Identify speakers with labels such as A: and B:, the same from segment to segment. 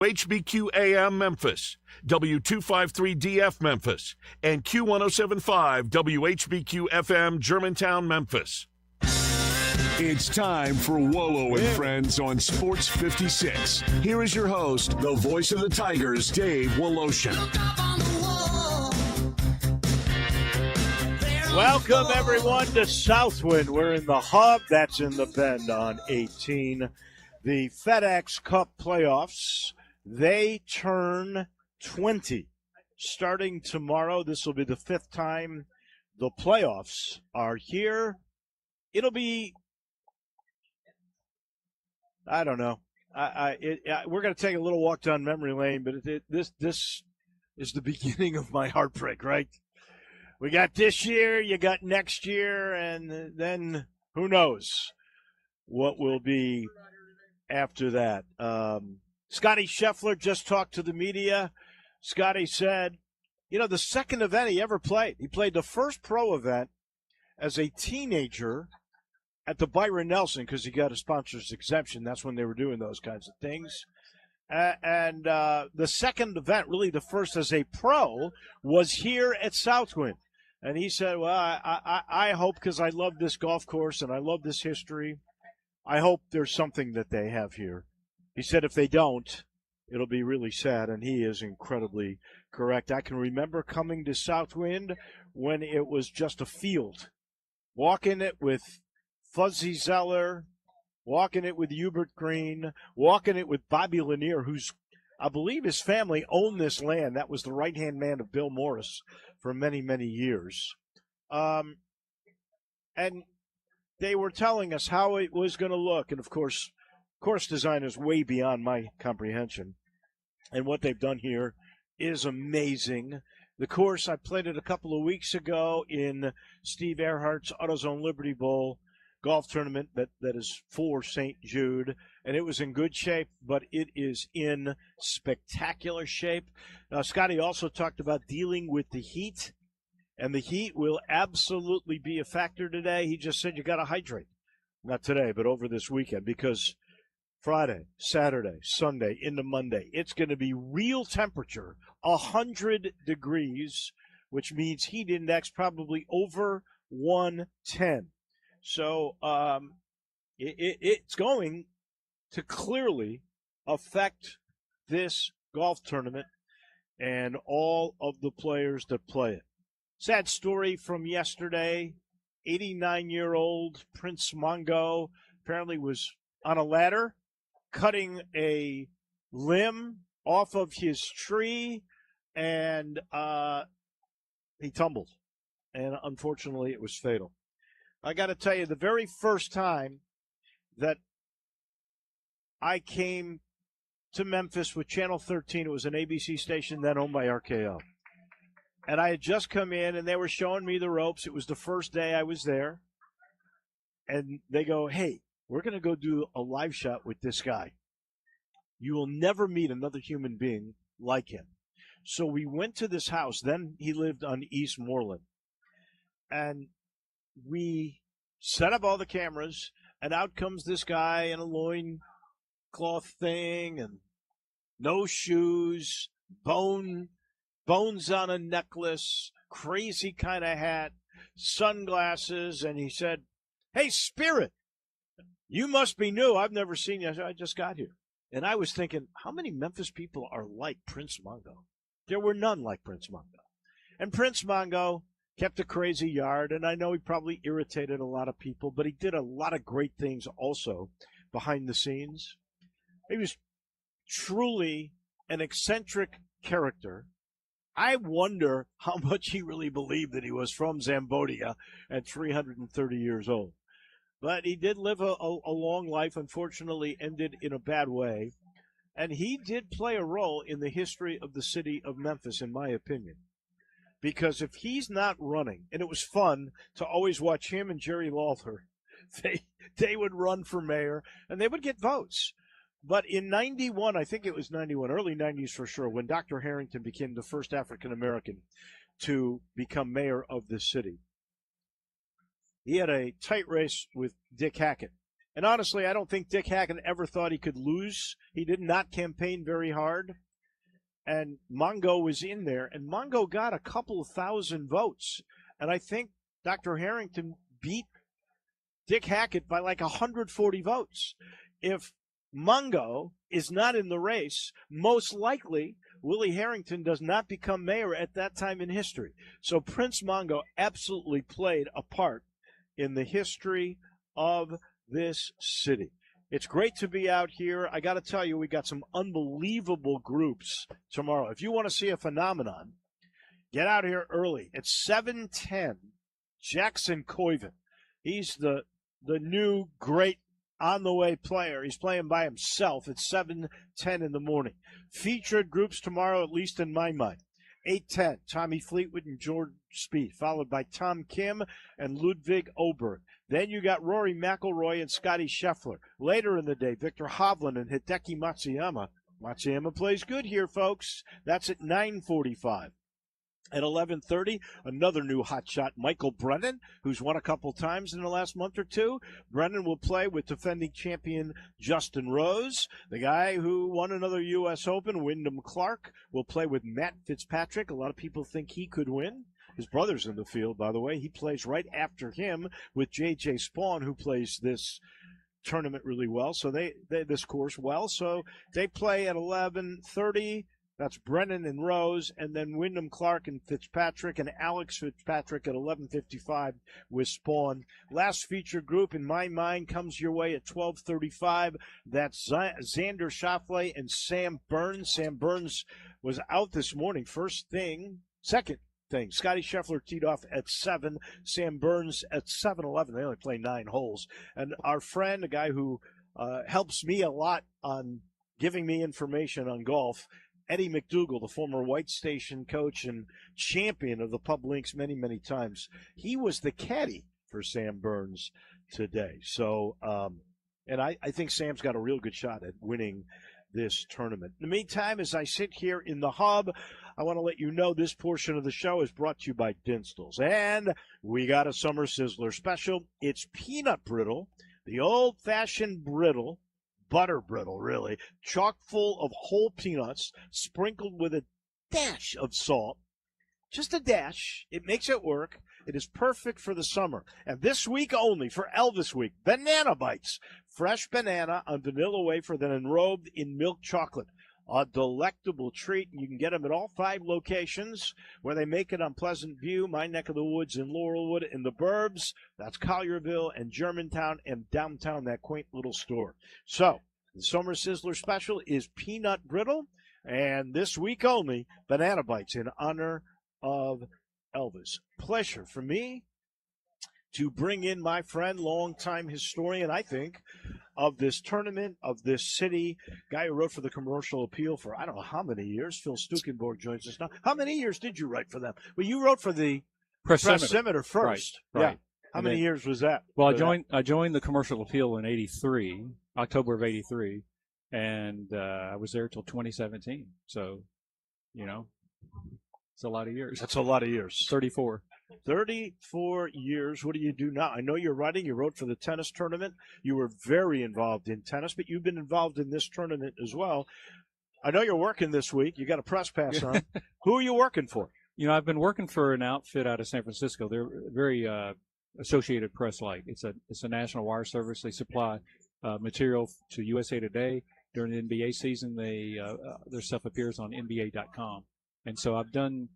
A: HBQ AM Memphis, W253DF Memphis, and Q1075 WHBQ FM Germantown Memphis. It's time for Wolo and Friends on Sports 56. Here is your host, the voice of the Tigers, Dave Woloshin.
B: Welcome, everyone, to Southwind. We're in the hub. That's in the Bend on 18. The FedEx Cup playoffs, they turn 20. Starting tomorrow, this will be the fifth time the playoffs are here. It'll be, I don't know. We're going to take a little walk down memory lane, but this is the beginning of my heartbreak, right? We got this year, you got next year, and then who knows what will be after that. Scotty Scheffler just talked to the media. Scotty said, the second event he ever played, he played the first pro event as a teenager at the Byron Nelson because he got a sponsor's exemption. That's when they were doing those kinds of things. And the second event, really the first as a pro, was here at Southwind. And he said, well, I hope, because I love this golf course and I love this history, I hope there's something that they have here. He said if they don't, it'll be really sad, and he is incredibly correct. I can remember coming to Southwind when it was just a field, walking it with Fuzzy Zeller, walking it with Hubert Green, walking it with Bobby Lanier, who's, I believe his family owned this land. That was the right-hand man of Bill Morris for many, many years. And they were telling us how it was going to look. And, of course design is way beyond my comprehension. And what they've done here is amazing. The course, I played it a couple of weeks ago in Steve Earhart's AutoZone Liberty Bowl golf tournament that is for St. Jude, and it was in good shape, but it is in spectacular shape. Scotty also talked about dealing with the heat, and the heat will absolutely be a factor today. He just said you got to hydrate. Not today, but over this weekend, because Friday, Saturday, Sunday, into Monday, it's going to be real temperature, 100 degrees, which means heat index probably over 110. So it's going to clearly affect this golf tournament and all of the players that play it. Sad story from yesterday. 89-year-old Prince Mongo apparently was on a ladder cutting a limb off of his tree, and he tumbled. And unfortunately, it was fatal. I got to tell you, the very first time that I came to Memphis with Channel 13, it was an ABC station then owned by RKO. And I had just come in, and they were showing me the ropes. It was the first day I was there. And they go, hey, we're going to go do a live shot with this guy. You will never meet another human being like him. So we went to this house. Then he lived on East Moreland. And we set up all the cameras, and out comes this guy in a loincloth thing and no shoes, bones on a necklace, crazy kind of hat, sunglasses, and he said, hey, Spirit, you must be new. I've never seen you. I just got here. And I was thinking, how many Memphis people are like Prince Mongo? There were none like Prince Mongo. And Prince Mongo kept a crazy yard, and I know he probably irritated a lot of people, but he did a lot of great things also behind the scenes. He was truly an eccentric character. I wonder how much he really believed that he was from Zambodia at 330 years old. But he did live a long life, unfortunately ended in a bad way. And he did play a role in the history of the city of Memphis, in my opinion. Because if he's not running, and it was fun to always watch him and Jerry Lawler, they would run for mayor, and they would get votes. But in 91, I think it was 91, early 90s for sure, when Dr. Harrington became the first African-American to become mayor of this city, he had a tight race with Dick Hackett. And honestly, I don't think Dick Hackett ever thought he could lose. He did not campaign very hard. And Mongo was in there, and Mongo got a couple of thousand votes. And I think Dr. Harrington beat Dick Hackett by like 140 votes. If Mongo is not in the race, most likely Willie Harrington does not become mayor at that time in history. So Prince Mongo absolutely played a part in the history of this city. It's great to be out here. I got to tell you, we got some unbelievable groups tomorrow. If you want to see a phenomenon, get out here early. It's 7:10. Jackson Coyven. He's the new great on-the-way player. He's playing by himself. It's 7:10 in the morning. Featured groups tomorrow, at least in my mind. 8:10, Tommy Fleetwood and George Spieth, followed by Tom Kim and Ludwig Oberg. Then you got Rory McIlroy and Scotty Scheffler. Later in the day, Victor Hovland and Hideki Matsuyama. Matsuyama plays good here, folks. That's at 9:45. At 11:30, another new hotshot, Michael Brennan, who's won a couple times in the last month or two. Brennan will play with defending champion Justin Rose. The guy who won another U.S. Open, Wyndham Clark, will play with Matt Fitzpatrick. A lot of people think he could win. His brother's in the field, by the way. He plays right after him with J.J. Spawn, who plays this tournament really well. So they this course well. So they play at 11:30. That's Brennan and Rose, and then Wyndham Clark and Fitzpatrick, and Alex Fitzpatrick at 11:55 with Spawn. Last feature group, in my mind, comes your way at 12:35. That's Xander Schauffele and Sam Burns. Sam Burns was out this morning. Second thing. Scotty Scheffler teed off at 7. Sam Burns at 7:11. They only play 9 holes. And our friend, a guy who helps me a lot on giving me information on golf, Eddie McDougal, the former White Station coach and champion of the Pub Links many, many times, he was the caddy for Sam Burns today. So, and I think Sam's got a real good shot at winning this tournament. In the meantime, as I sit here in the hub, I want to let you know this portion of the show is brought to you by Dinstall's. And we got a Summer Sizzler special. It's peanut brittle, the old-fashioned brittle, butter brittle, really, chock full of whole peanuts, sprinkled with a dash of salt. Just a dash. It makes it work. It is perfect for the summer. And this week only, for Elvis Week, Banana Bites. Fresh banana on vanilla wafer, then enrobed in milk chocolate. A delectable treat. You can get them at all 5 locations where they make it on Pleasant View, my neck of the woods in Laurelwood, in the Burbs. That's Collierville and Germantown and downtown, that quaint little store. So, the Summer Sizzler special is peanut brittle, and this week only, Banana Bites in honor of Elvis. Pleasure for me to bring in my friend, longtime historian, I think, of this tournament, of this city, guy who wrote for the Commercial Appeal for I don't know how many years. Phil Stukenborg joins us now. How many years did you write for them? Well, you wrote for the Press-Simeter first.
C: Right.
B: Yeah. How many years was that?
C: Well, I joined the Commercial Appeal in '83, October of '83, and I was there till 2017. So, it's a lot of years.
B: That's a lot of years.
C: 34.
B: 34 years. What do you do now? I know you're writing. You wrote for the tennis tournament. You were very involved in tennis, but you've been involved in this tournament as well. I know you're working this week. You got a press pass on. Who are you working for?
C: I've been working for an outfit out of San Francisco. They're very Associated Press-like. It's a national wire service. They supply material to USA Today during the NBA season. Their stuff appears on NBA.com. And so I've done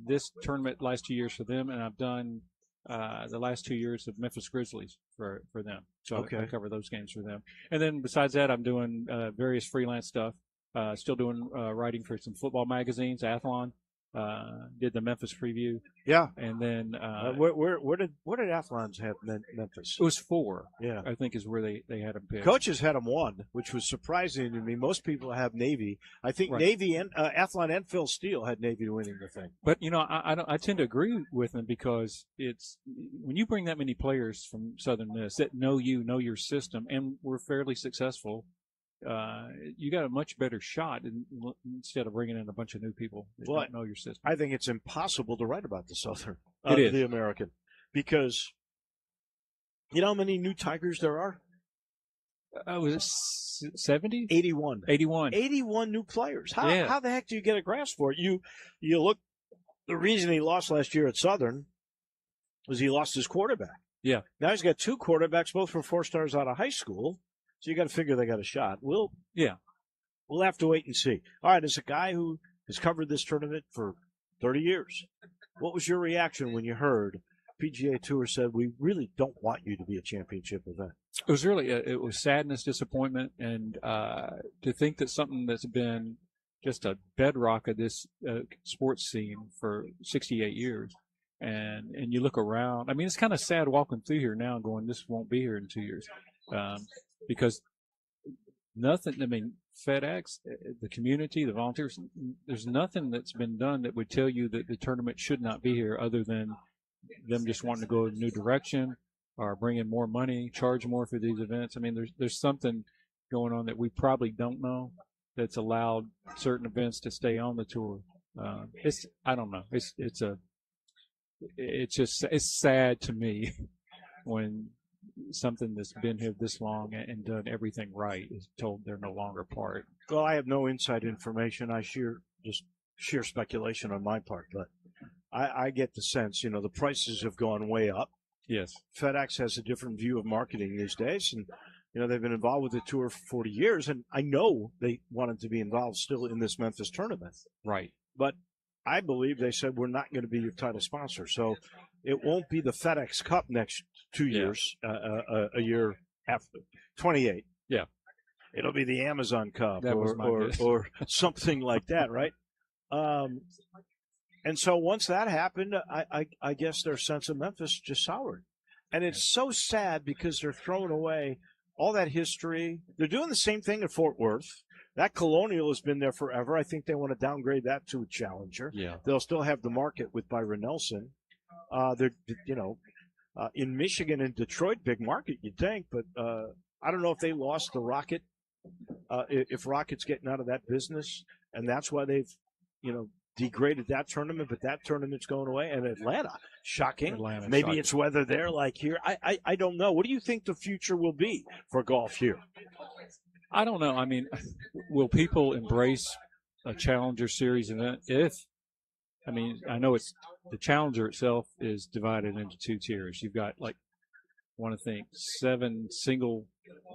C: this tournament last 2 years for them, and I've done the last 2 years of Memphis Grizzlies for them. So I cover those games for them. And then besides that, I'm doing various freelance stuff. Still doing writing for some football magazines, Athlon. Did the Memphis preview.
B: Yeah.
C: And then
B: where did Athlons have Memphis?
C: It was 4.
B: Yeah.
C: I think is where they had them picked.
B: Coaches had them 1, which was surprising to me. Most people have Navy. I think
C: Right.
B: Navy and Athlon and Phil Steele had Navy winning the thing.
C: But I tend to agree with them because it's when you bring that many players from Southern Miss that know your system, and were fairly successful. You got a much better shot instead of bringing in a bunch of new people that don't know your system.
B: I think it's impossible to write about the Southern,
C: It is.
B: the American, because you know how many new Tigers there are?
C: Was it 70?
B: 81.
C: 81.
B: 81 new players.
C: Yeah.
B: How the heck do you get a grasp for it? You look, the reason he lost last year at Southern was he lost his quarterback.
C: Yeah.
B: Now he's got two quarterbacks, both were 4-stars out of high school. So you got to figure they got a shot. We'll have to wait and see. All right, as a guy who has covered this tournament for 30 years, what was your reaction when you heard PGA Tour said, we really don't want you to be a championship event?
C: It was really, it was sadness, disappointment, and to think that something that's been just a bedrock of this sports scene for 68 years. And you look around. I mean, it's kind of sad walking through here now and going, this won't be here in 2 years. Because nothing, I mean, FedEx, the community, the volunteers, there's nothing that's been done that would tell you that the tournament should not be here other than them just wanting to go in a new direction or bring in more money, charge more for these events. I mean, there's something going on that we probably don't know that's allowed certain events to stay on the tour. I don't know. It's sad to me when something that's been here this long and done everything right is told they're no longer part.
B: Well, I have no inside information. Just sheer speculation on my part, but I get the sense, the prices have gone way up.
C: Yes.
B: FedEx has a different view of marketing these days, and they've been involved with the tour for 40 years, and I know they wanted to be involved still in this Memphis tournament.
C: Right.
B: But I believe they said, we're not going to be your title sponsor. So it won't be the FedEx Cup next 2 years, a year after 28.
C: Yeah.
B: It'll be the Amazon Cup
C: or
B: something like that, right? And so once that happened, I guess their sense of Memphis just soured. And it's so sad because they're throwing away all that history. They're doing the same thing at Fort Worth. That Colonial has been there forever. I think they want to downgrade that to a challenger.
C: Yeah.
B: They'll still have the market with Byron Nelson. In Michigan and Detroit, big market, you'd think, but I don't know if they lost the Rocket. If Rocket's getting out of that business, and that's why they've, degraded that tournament, but that tournament's going away. And Atlanta, shocking. Maybe
C: shocking.
B: It's weather there like here. I don't know. What do you think the future will be for golf here?
C: I don't know. I mean, will people embrace a Challenger Series event I know it's the Challenger itself is divided into two tiers. You've got 7 single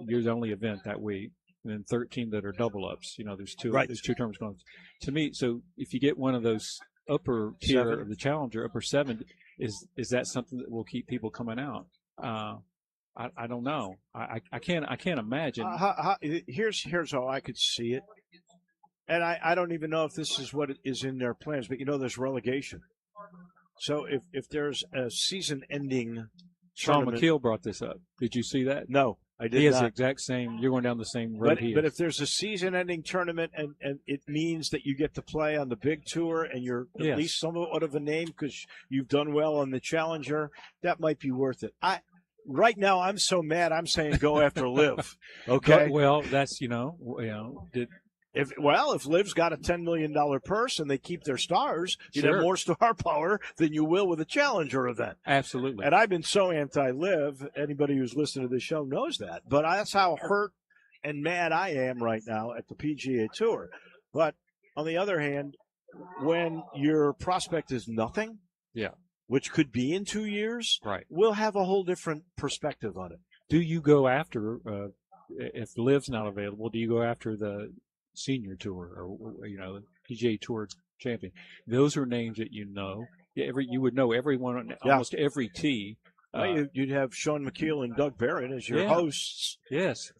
C: years only event that week, and then 13 that are double ups. There's two.
B: Right.
C: There's two terms going. To me, so if you get one of those upper tier
B: 7.
C: of the Challenger, upper 7, is that something that will keep people coming out? I don't know. I can't imagine.
B: Here's how I could see it, and I don't even know if this is what is in their plans. But there's relegation. So if there's a season-ending
C: Sean
B: tournament,
C: McKeel brought this up. Did you see that?
B: No, I did not.
C: He has the exact same. You're going down the same road.
B: But if there's a season-ending tournament and it means that you get to play on the big tour and you're at least somewhat of a name because you've done well on the Challenger, that might be worth it. Right now, I'm so mad. I'm saying go after Liv. Okay.
C: Well, that's
B: If Liv's got a $10 million purse and they keep their stars, you'd
C: Sure.
B: have more star power than you will with a Challenger event.
C: Absolutely.
B: And I've been so anti-Liv. Anybody who's listened to this show knows that. But that's how hurt and mad I am right now at the PGA Tour. But on the other hand, when your prospect is nothing, which could be in 2 years,
C: right,
B: we'll have a whole different perspective on it.
C: Do you go after if Liv's not available? Do you go after the Senior Tour or the PGA Tour champion? Those are names that you would know everyone on almost every tee.
B: You'd have Sean McKeel and Doug Barrett as your hosts.
C: Yes.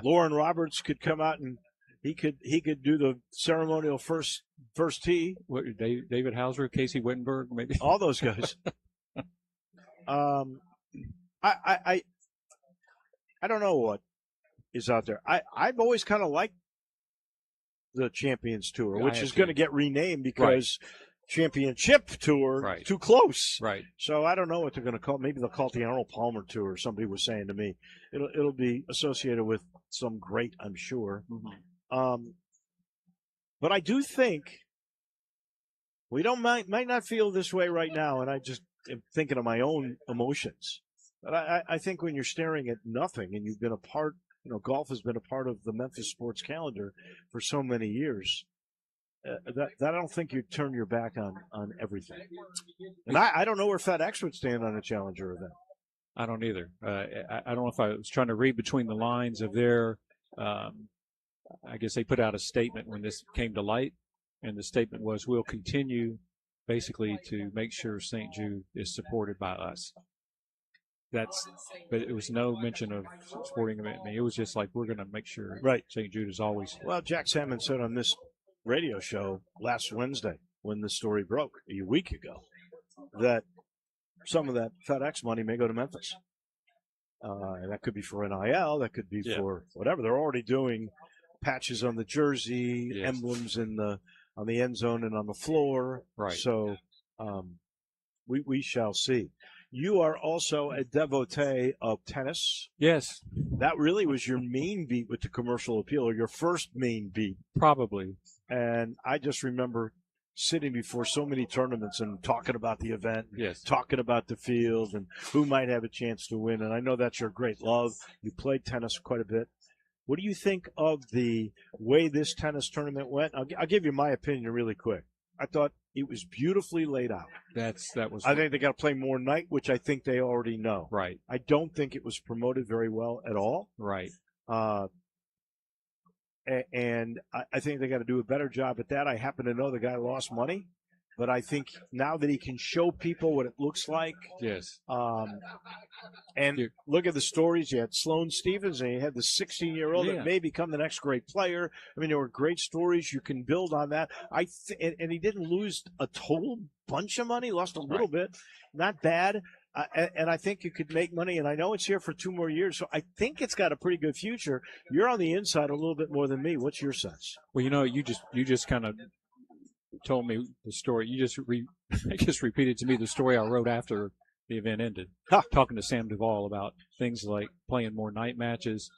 B: Lauren Roberts could come out and he could do the ceremonial first tee.
C: What, David Hauser, Casey Wittenberg, maybe
B: all those guys. I don't know what is out there. I've always kind of liked the Champions Tour, which is going to get renamed because Championship Tour too close.
C: Right.
B: So I don't know what they're going to call it. Maybe they'll call it the Arnold Palmer Tour. Somebody was saying to me, it'll be associated with some great, I'm sure.
C: Mm-hmm.
B: But I do think we might not feel this way right now, and I just am thinking of my own emotions. But I think when you're staring at nothing and you've been a part, golf has been a part of the Memphis sports calendar for so many years, that I don't think you turn your back on everything. And I don't know where FedEx would stand on a Challenger event.
C: I don't either. I don't know if I was trying to read between the lines of their. I guess they put out a statement when this came to light, and the statement was, "We'll continue, basically, to make sure St. Jude is supported by us." But it was no mention of sporting event. It was just like, we're going to make sure St. Jude is always.
B: Well, Jack Salmon said on this radio show last Wednesday, when the story broke a week ago, that some of that FedEx money may go to Memphis. And that could be for NIL, that could be for whatever. They're already doing patches on the jersey, emblems on the end zone and on the floor.
C: Right.
B: So we shall see. You are also a devotee of tennis.
C: Yes.
B: That really was your main beat with the commercial appeal, or your first main beat.
C: Probably.
B: And I just remember sitting before so many tournaments and talking about the event, talking about the field and who might have a chance to win. And I know that's your great love. You played tennis quite a bit. What do you think of the way this tennis tournament went? I'll give you my opinion really quick. I thought it was beautifully laid out. I think they got to play more night, which I think they already know.
C: Right.
B: I don't think it was promoted very well at all.
C: Right.
B: And I think they got to do a better job at that. I happen to know the guy lost money, but I think now that he can show people what it looks like.
C: Yes.
B: And look at the stories. You had Sloane Stephens, and you had the 16-year-old that may become the next great player. I mean, there were great stories. You can build on that. And he didn't lose a total bunch of money. Lost a little bit. Not bad. And I think you could make money, and I know it's here for 2 more years, so I think it's got a pretty good future. You're on the inside a little bit more than me. What's your sense?
C: Well, you just kind of told me the story. You just repeated to me the story I wrote after the event ended, talking to Sam Duvall about things like playing more night matches,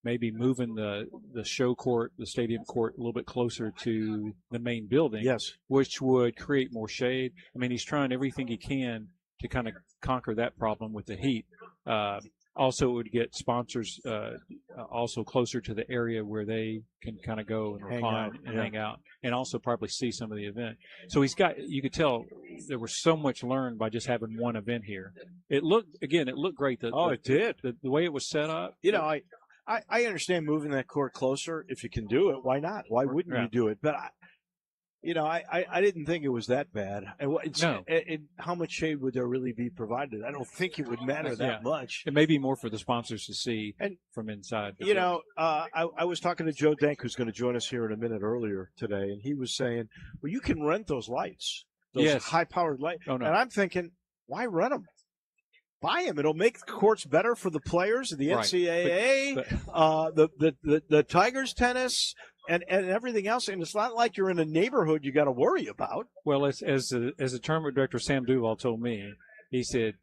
C: maybe moving the show court, the stadium court, a little bit closer to the main building, which would create more shade. I mean, he's trying everything he can to kind of conquer that problem with the heat. Also, it would get sponsors also closer to the area where they can kind of go and recline and hang out, and also probably see some of the event. So you could tell there was so much learned by just having one event here. It looked great.
B: It did.
C: The way it was set up.
B: I understand moving that court closer. If you can do it, why not? Why wouldn't you do it? But I didn't think it was that bad. And how much shade would there really be provided? I don't think it would matter that much.
C: It may be more for the sponsors to see from inside.
B: I was talking to Joe Dank, who's going to join us here in a minute earlier today, and he was saying, well, you can rent those lights, those high-powered lights. Oh, no. And I'm thinking, why rent them? Buy them. It'll make the courts better for the players, the NCAA, the Tigers tennis, and everything else. And it's not like you're in a neighborhood you got to worry about.
C: Well, as the tournament director Sam Duvall told me, he said,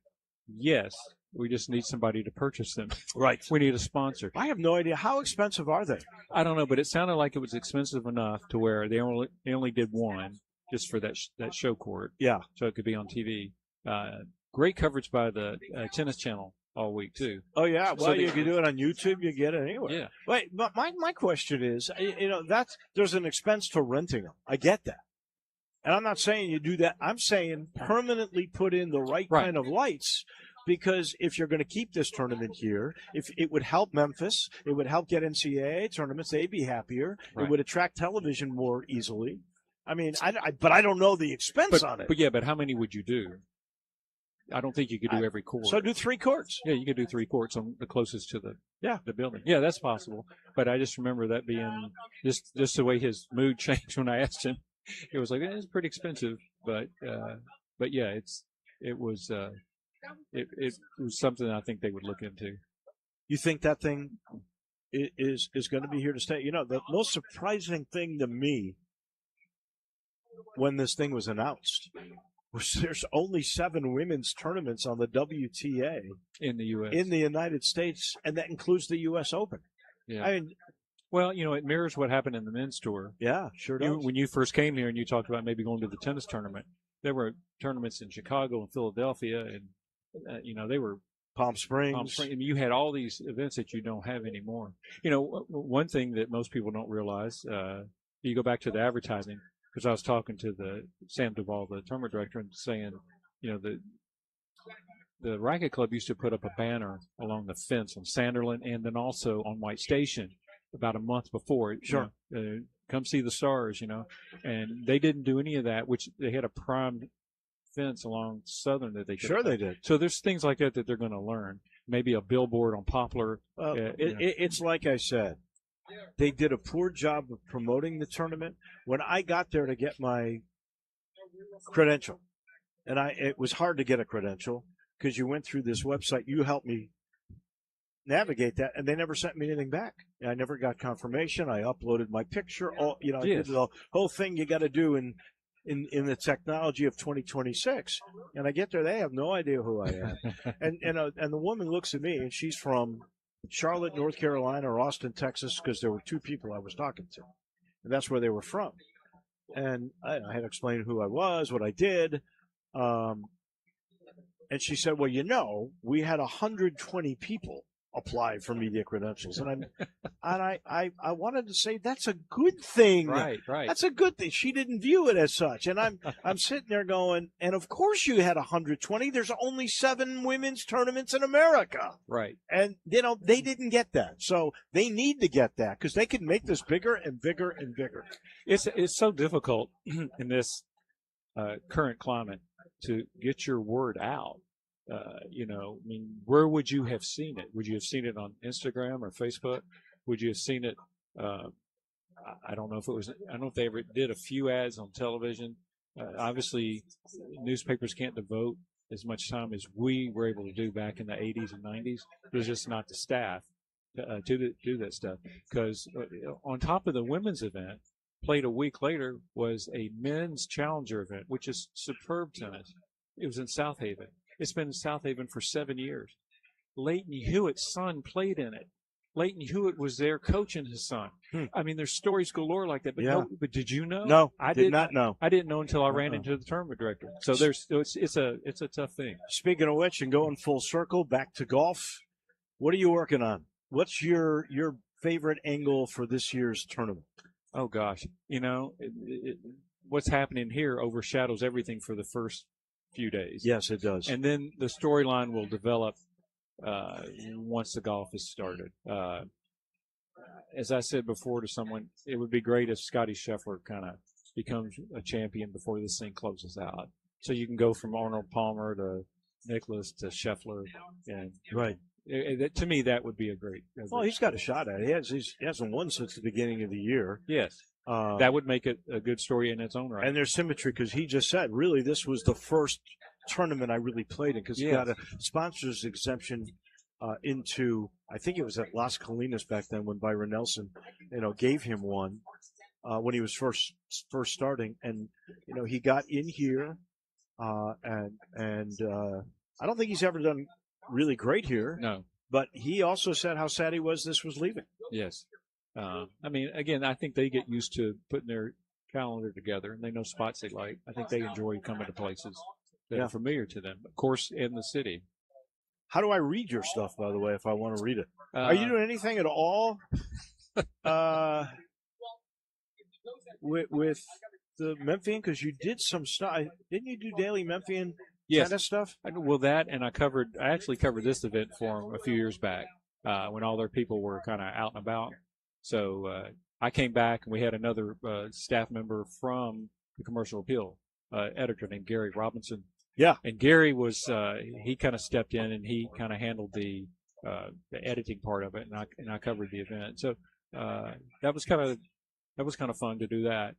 C: yes, we just need somebody to purchase them.
B: Right.
C: We need a sponsor.
B: I have no idea. How expensive are they?
C: I don't know, but it sounded like it was expensive enough to where they only did one just for that show court.
B: Yeah.
C: So it could be on TV. Great coverage by the Tennis Channel all week, too.
B: Oh, yeah. Well, you can do it on YouTube. You get it anywhere.
C: Yeah.
B: Wait, but my question is, there's an expense to renting them. I get that. And I'm not saying you do that. I'm saying permanently put in the right kind of lights, because if you're going to keep this tournament here, if it would help Memphis, it would help get NCAA tournaments. They'd be happier. Right. It would attract television more easily. I mean, but I don't know the expense on it.
C: But how many would you do? I don't think you could do every court.
B: So do 3 courts.
C: Yeah, you could do 3 courts on the closest to the building. Yeah, that's possible. But I just remember that being just the way his mood changed when I asked him. It was like, it's pretty expensive, but yeah, it was something I think they would look into.
B: You think that thing is going to be here to stay? The most surprising thing to me when this thing was announced was there's only 7 women's tournaments on the WTA
C: in the U.S.
B: in the United States, and that includes the U.S. Open.
C: Yeah.
B: I mean,
C: well, it mirrors what happened in the men's tour.
B: Yeah, sure does.
C: When you first came here and you talked about maybe going to the tennis tournament, there were tournaments in Chicago and Philadelphia, and they were
B: Palm Springs.
C: I mean, you had all these events that you don't have anymore. You know, one thing that most people don't realize, you go back to the advertising, because I was talking to the Sam Duvall, the tournament director, and saying, you know, the Racket Club used to put up a banner along the fence on Sanderland and then also on White Station about a month before.
B: Sure.
C: You know, come see the stars, you know. And they didn't do any of that, which they had a primed fence along Southern that they could.
B: Sure they did.
C: So there's things like that they're going to learn. Maybe a billboard on Poplar.
B: It's like I said. They did a poor job of promoting the tournament. When I got there to get my credential, and it was hard to get a credential because you went through this website. You helped me navigate that, and they never sent me anything back. I never got confirmation. I uploaded my picture. I did the whole thing you got to do in the technology of 2026. And I get there, they have no idea who I am. and the woman looks at me, and she's from Charlotte, North Carolina, or Austin, Texas, because there were two people I was talking to, and that's where they were from. And I had explained who I was, what I did, and she said, "Well, you know, we had 120 people apply for media credentials," and I wanted to say that's a good thing.
C: Right.
B: That's a good thing. She didn't view it as such, and I'm sitting there going, and of course you had 120. There's only 7 women's tournaments in America.
C: Right.
B: And they didn't get that, so they need to get that because they can make this bigger and bigger and bigger.
C: It's so difficult in this current climate to get your word out. I mean, where would you have seen it? Would you have seen it on Instagram or Facebook? Would you have seen it? I don't know if it was. I don't know if they ever did a few ads on television. Obviously, newspapers can't devote as much time as we were able to do back in the 80s and 90s. There's just not the staff to do that stuff. Because on top of the women's event, played a week later was a men's challenger event, which is superb tennis. It was in South Haven. It's been in South Haven for 7 years. Leighton Hewitt's son played in it. Leighton Hewitt was there coaching his son. I mean, there's stories galore like that. But but did you know?
B: No, I did not know.
C: I didn't know until I ran into the tournament director. So it's a tough thing.
B: Speaking of which, and going full circle back to golf, what are you working on? What's your favorite angle for this year's tournament?
C: Oh gosh, what's happening here overshadows everything for the first few days.
B: Yes, it does.
C: And then the storyline will develop once the golf is started. As I said before to someone, it would be great if Scotty Scheffler kind of becomes a champion before this thing closes out. So you can go from Arnold Palmer to Nicklaus to Scheffler, and
B: right.
C: To me, that would be a great.
B: Well, he's got a shot at it. He hasn't won since the beginning of the year.
C: Yes. That would make it a good story in its own right.
B: And there's symmetry because he just said, really, this was the first tournament I really played in because he got a sponsor's exemption into, I think it was at Las Colinas back then when Byron Nelson, gave him one when he was first starting. And, he got in here and I don't think he's ever done really great here.
C: No.
B: But he also said how sad he was this was leaving.
C: Yes. I mean, again, I think they get used to putting their calendar together, and they know spots they like. I think they enjoy coming to places that are familiar to them. Of course, in the city.
B: How do I read your stuff, by the way, if I want to read it? Are you doing anything at all with the Memphian? Because you did some stuff. Didn't you do daily Memphian tennis stuff?
C: Well, that, and I actually covered this event for them a few years back when all their people were kind of out and about. So I came back, and we had another staff member from the Commercial Appeal, editor named Gary Robinson.
B: Yeah.
C: And Gary was he kind of stepped in, and he kind of handled the editing part of it, and I covered the event. So that was kind of fun to do that.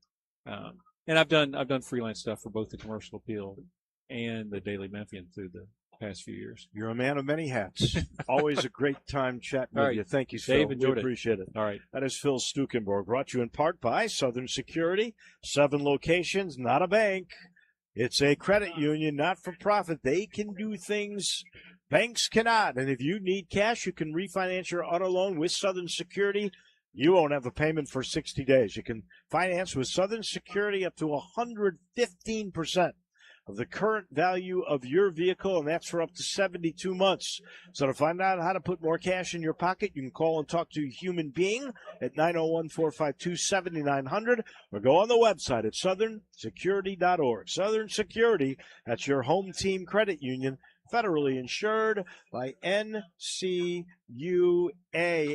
C: And I've done freelance stuff for both the Commercial Appeal and the Daily Memphian through the past few years.
B: You're a man of many hats. Always a great time chatting with you. Thank you,
C: Dave,
B: Phil.
C: enjoyed
B: we appreciate it.
C: All right.
B: That is Phil Stukenborg, brought to you in part by Southern Security. 7 locations, not a bank. It's a credit union, not for profit. They can do things banks cannot. And if you need cash, you can refinance your auto loan with Southern Security. You won't have a payment for 60 days. You can finance with Southern Security up to 115%. of the current value of your vehicle, and that's for up to 72 months. So to find out how to put more cash in your pocket, you can call and talk to a human being at 901-452-7900 or go on the website at southernsecurity.org. Southern Security, that's your home team credit union, federally insured by NCUA.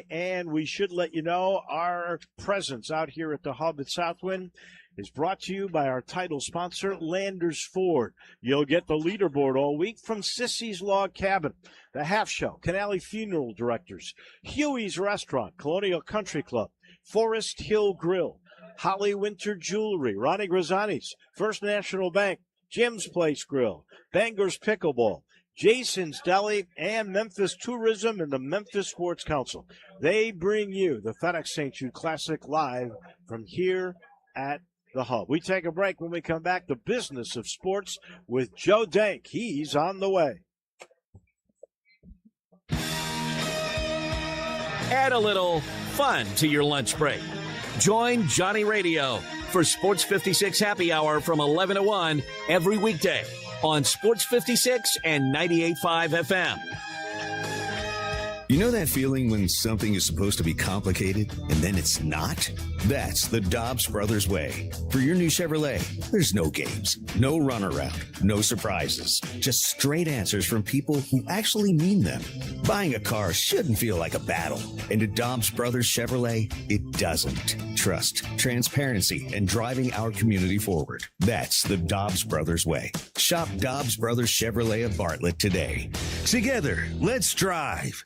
B: And we should let you know our presence out here at the Hub at Southwind is brought to you by our title sponsor, Landers Ford. You'll get the leaderboard all week from Sissy's Log Cabin, The Half Show, Canale Funeral Directors, Huey's Restaurant, Colonial Country Club, Forest Hill Grill, Holly Winter Jewelry, Ronnie Grazzani's, First National Bank, Jim's Place Grill, Bangor's Pickleball, Jason's Deli, and Memphis Tourism and the Memphis Sports Council. They bring you the FedEx St. Jude Classic live from here at the Hub. We take a break. When we come back, the business of sports with Joe Dank. He's on the way.
A: Add a little fun to your lunch break. Join Johnny Radio for Sports 56 Happy Hour from 11 to 1 every weekday on Sports 56 and 98.5 FM.
D: You know that feeling when something is supposed to be complicated and then it's not? That's the Dobbs Brothers way. For your new Chevrolet, there's no games, no runaround, no surprises, just straight answers from people who actually mean them. Buying a car shouldn't feel like a battle. And at Dobbs Brothers Chevrolet, it doesn't. Trust, transparency, and driving our community forward. That's the Dobbs Brothers way. Shop Dobbs Brothers Chevrolet of Bartlett today. Together, let's drive.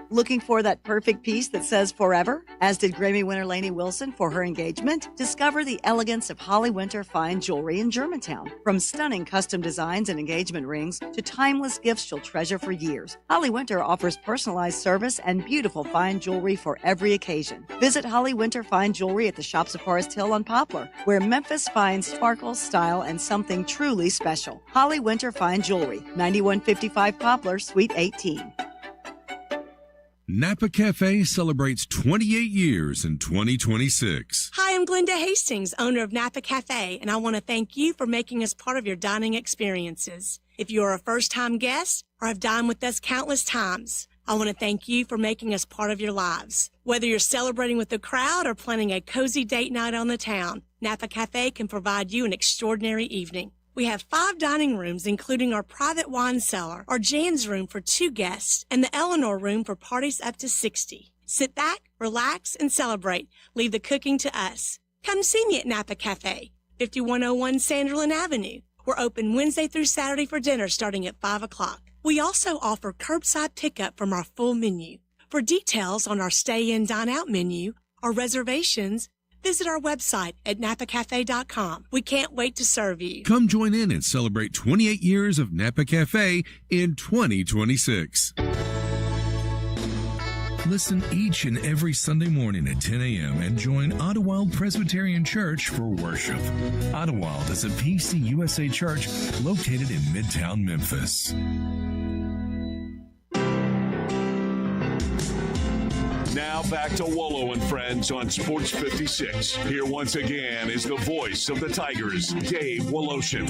E: Looking for that perfect piece that says forever? As did Grammy winner Lainey Wilson for her engagement. Discover the elegance of Holly Winter fine jewelry in Germantown. From stunning custom designs and engagement rings to timeless gifts you'll treasure for years, Holly Winter offers personalized service and beautiful fine jewelry for every occasion. Visit Holly Winter Fine Jewelry at the Shops of Forest Hill on Poplar, where Memphis finds sparkle, style, and something truly special. Holly Winter Fine Jewelry, 9155 Poplar, Suite 18.
F: Napa Cafe celebrates 28 years in 2026.
G: Hi, I'm Glenda Hastings, owner of Napa Cafe, and I want to thank you for making us part of your dining experiences. If you are a first-time guest or have dined with us countless times, I want to thank you for making us part of your lives. Whether you're celebrating with the crowd or planning a cozy date night on the town, Napa Cafe can provide you an extraordinary evening. We have 5 dining rooms, including our private wine cellar, our Jan's room for 2 guests, and the Eleanor room for parties up to 60. Sit back, relax, and celebrate. Leave the cooking to us. Come see me at Napa Cafe, 5101 Sanderlin Avenue. We're open Wednesday through Saturday for dinner starting at 5 o'clock. We also offer curbside pickup from our full menu. For details on our stay-in, dine-out menu or reservations, visit our website at napacafe.com. We can't wait to serve you.
F: Come join in and celebrate 28 years of Napa Cafe in 2026. Listen each and every Sunday morning at 10 a.m. and join Ottawald Presbyterian Church for worship. Ottawald is a PCUSA church located in Midtown Memphis.
A: Now back to Wolo and Friends on Sports 56. Here once again is the voice of the Tigers, Dave Woloshin.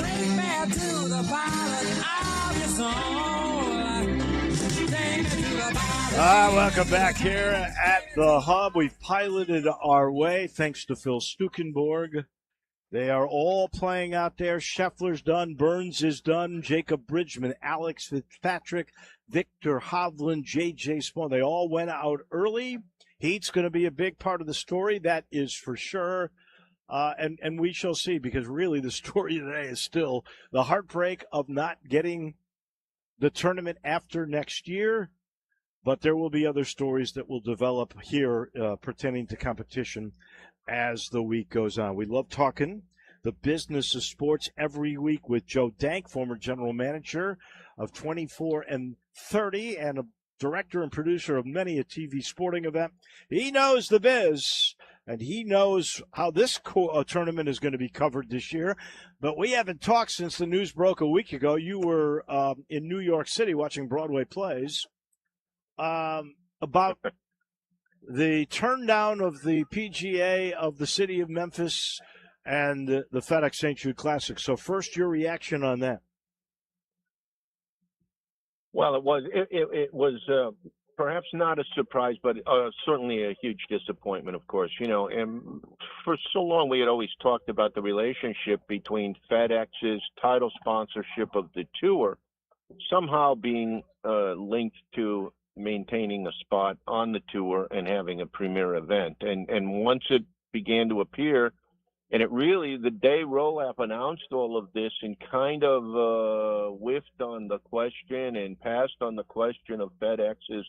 B: Welcome back here at the Hub. We've piloted our way thanks to Phil Stukenborg. They are all playing out there. Scheffler's done. Burns is done. Jacob Bridgman, Alex Fitzpatrick, Victor Hovland, J.J. Spohn. They all went out early. Heat's going to be a big part of the story. That is for sure. And we shall see, because really the story today is still the heartbreak of not getting the tournament after next year. But there will be other stories that will develop here pertaining to competition as the week goes on. We love talking the business of sports every week with Joe Dank, former general manager of 24 and 30 and a director and producer of many a TV sporting event. He knows the biz, and he knows how this tournament is going to be covered this year. But we haven't talked since the news broke a week ago. You were in New York City watching Broadway plays about the turndown of the PGA of the city of Memphis and the FedEx St. Jude Classic. So first, your reaction on that?
H: Well, it was perhaps not a surprise, but certainly a huge disappointment, of course. And for so long we had always talked about the relationship between FedEx's title sponsorship of the tour somehow being linked to maintaining a spot on the tour and having a premier event. And once it began to appear, and it really, the day Rolap announced all of this and kind of whiffed on the question and passed on the question of FedEx's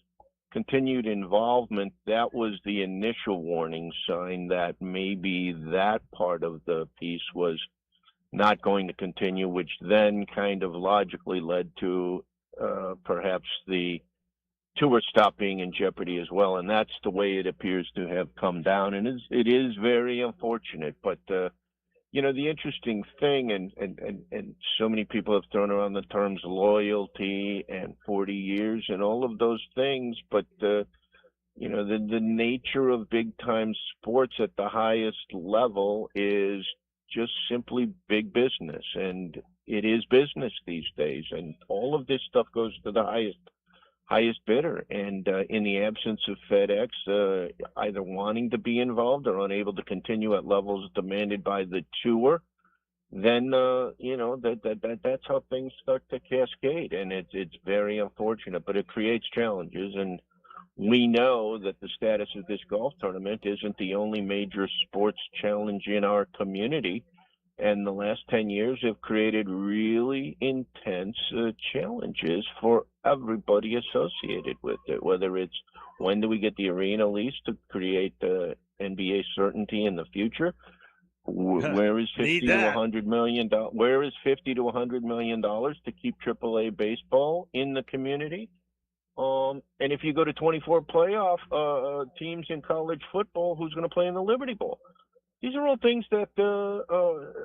H: continued involvement, that was the initial warning sign that maybe that part of the piece was not going to continue, which then kind of logically led to perhaps the tour stop being in jeopardy as well. And that's the way it appears to have come down. And it is very unfortunate. But, the interesting thing, and so many people have thrown around the terms loyalty and 40 years and all of those things. But, the nature of big time sports at the highest level is just simply big business. And it is business these days. And all of this stuff goes to the highest bidder. And in the absence of FedEx either wanting to be involved or unable to continue at levels demanded by the tour, then that's how things start to cascade. And it's very unfortunate, but it creates challenges. And we know that the status of this golf tournament isn't the only major sports challenge in our community. And the last 10 years have created really intense challenges for everybody associated with it, whether it's when do we get the arena lease to create NBA certainty in the future? Where is $50 to $100 million? Where is $50 to $100 million to keep AAA baseball in the community? And if you go to 24 playoff teams in college football, who's going to play in the Liberty Bowl? These are all things that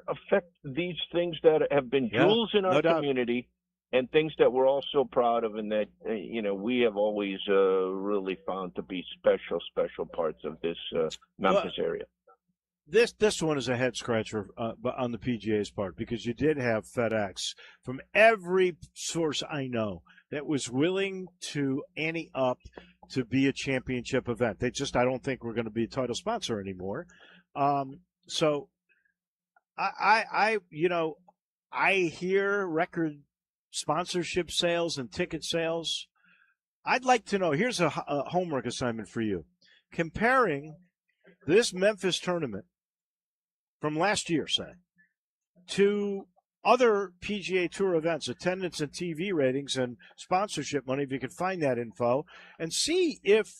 H: affect these things that have been jewels in our community and things that we're all so proud of and that, we have always really found to be special parts of this Memphis area.
B: This one is a head scratcher on the PGA's part because you did have FedEx from every source I know that was willing to ante up to be a championship event. I don't think we're going to be a title sponsor anymore. So I hear record sponsorship sales and ticket sales. I'd like to know, here's a homework assignment for you. Comparing this Memphis tournament from last year, say, to other PGA Tour events, attendance and TV ratings and sponsorship money, if you can find that info, and see if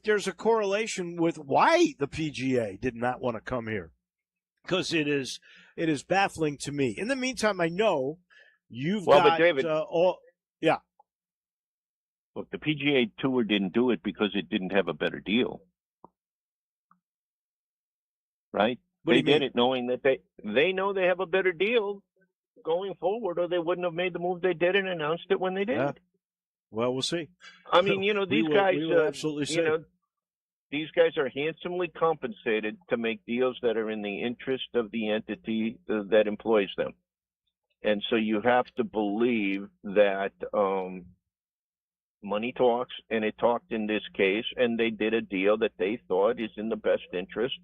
B: there's a correlation with why the PGA did not want to come here, because it is baffling to me. In the meantime, I know you've got
H: but David,
B: yeah.
H: Look, the PGA Tour didn't do it because it didn't have a better deal, right? They did it knowing that they know they have a better deal going forward, or they wouldn't have made the move they did and announced it when they did.
B: Yeah. Well, we'll see.
H: I mean, these guys,
B: absolutely see.
H: These guys are handsomely compensated to make deals that are in the interest of the entity that employs them. And so you have to believe that money talks, and it talked in this case, and they did a deal that they thought is in the best interest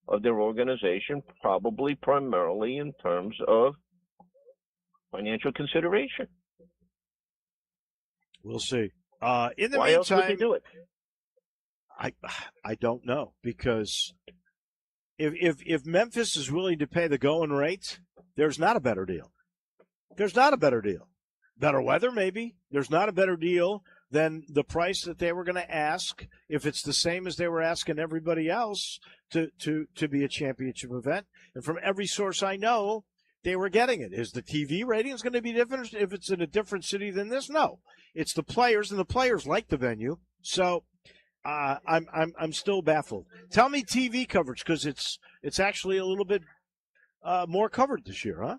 H: of their organization, probably primarily in terms of financial consideration.
B: We'll see. In the
H: Why
B: meantime,
H: else would they do it?
B: I don't know, because if Memphis is willing to pay the going rate, there's not a better deal. There's not a better deal. Better weather, maybe. There's not a better deal than the price that they were going to ask if it's the same as they were asking everybody else to be a championship event. And from every source I know, they were getting it. Is the TV ratings going to be different if it's in a different city than this? No. It's the players, and the players like the venue. So I'm still baffled. Tell me TV coverage, because it's actually a little bit more covered this year, huh?